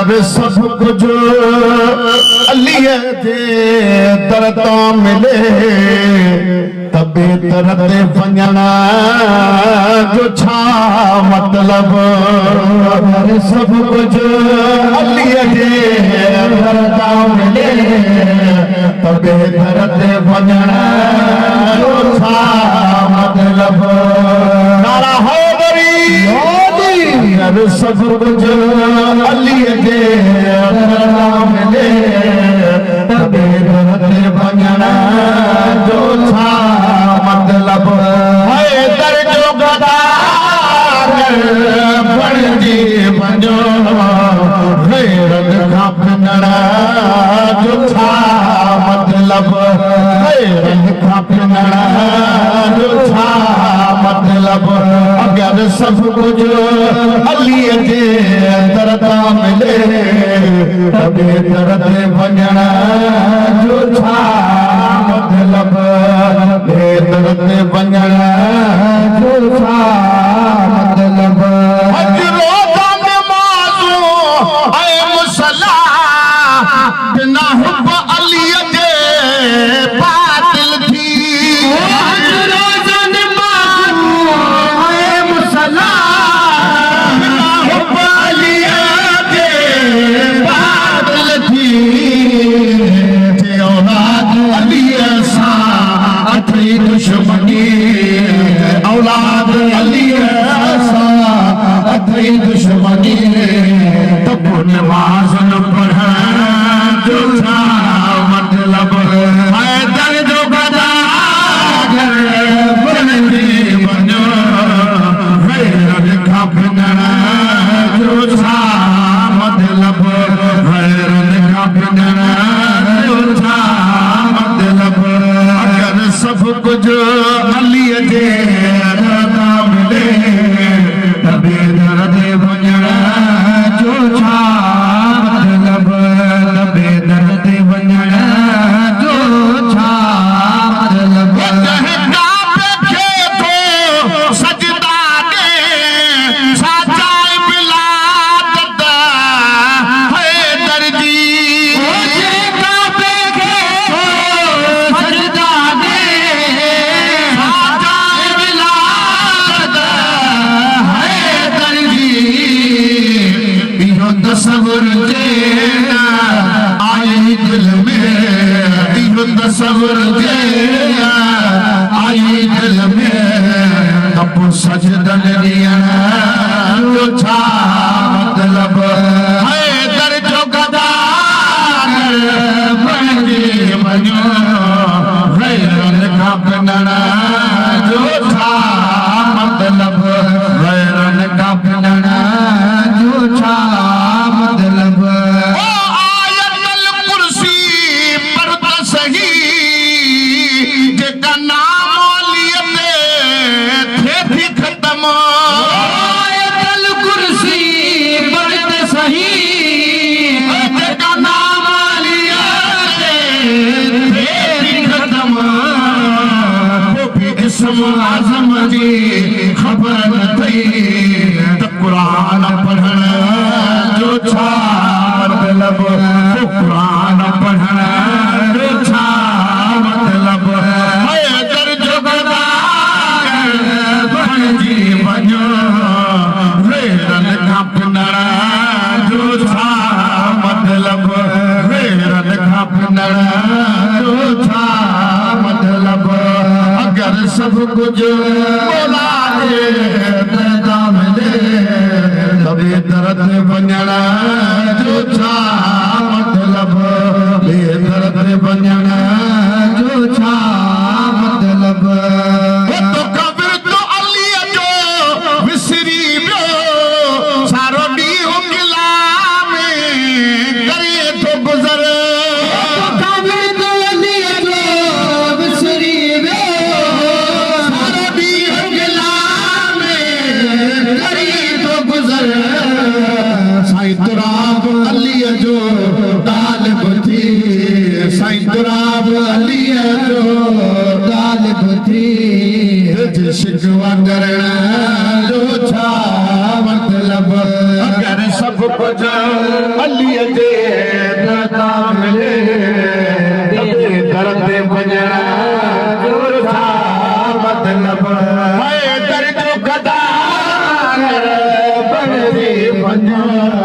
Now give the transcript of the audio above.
अगर सब कुछ अलीअ जे दर तां मिले तबे दर ते वञण जो छा मतलब। अगर सब कुछ अलीअ जे दर तां मिले तबे दर ते वञण जो छा मतलब। नारा हैदरी अगर सब कुछ अलीअ जे दर तां मिले तबे दर ते वञण जो छा मतलब। हैदर जो गदार बणिजी वञो गैरत खां फिनण जो छा मतलब। गैरत खां फिनण जो छा मतलब। अगर सब कुछ अलीअ जे दर तां मिले तबे दर ते वञण जो छा मतलब। दर ते वञण जो छा मतलब। हज रोज़ा नमाज़ूं ऐं मुसला बिना हुब अलीअ जे बातिल थी। हज रोज़ा नमाज़ूं ऐं मुसला बिना हुब अलीअ जे बातिल थी। औलाद अलीअ सां अथई दुश्मनी। औलाद अलीअ सां अथई दुश्मनी। त पोइ नमाज़ न पढ़ण जो छा मतलब। हैदर जो गदार बणिजी वञो गैरत खां फिनण जो छा मतलब। गैरत खां फिनण जो छा मतलब। अगर सब कुछ अलीअ जे दर तां मिले तबे दर ते वञण जो छा मतलब। तबे दर ते वञण जो छा मतलब। काबे खे तो सजदा ॾे साचाई बिलादत हैदर जी। काबे खे तो सजदा ॾे साचाई बिलादत हैदर जी। इहो तसव्वुर जे आई दिल में। इहो तसव्वुर जे आई दिल में। त पोइ सजदन ॾियण जो छा मतलब। हैदर जो गदार बणिजी वञो गैरत खां फिनण जो छा मतलब। गैरत खां फिनण जो छा मतलब। आयतल कुर्सी पर त सही जेका नाम अलीअ ते थे थी ख़तम। आयतल कुर्सी पर त सही जेका नाम अलीअ ते थे थी ख़तम। पोइ बि इस्म आज़म जी ख़बर न थई त क़ुरान पढ़ण जो छा मतलब। क़ुरान पढ़ण जो छा मतलब। हैदर जो गदार बणिजी वञो गैरत खां फिनण जो छा मतलब। गैरत खां फिनण जो छा मतलब। अगर सब कुछ मौला जे दर तां मिले तबे दर ते वञण जो छा मतलब। दर ते वञण जो छा मतलब। तोखां विर्त अलीअ जो विसरी वियो सारो ॾींहुं क़िला में करे थो गुज़र। तोखां विर्त अलीअ जो विसरी वियो सारो ॾींहुं क़िला में करे थो गुज़र। साईं तुराब अलीअ जो तालिब थी। साईं तुराब अलीअ जो तालिब थी। शिकवा करण जो छा मतलब। अगर सब कुछ अली जे दता मिले दर ते वञण जो छा मतलब है दर जो कदा बणजी वञो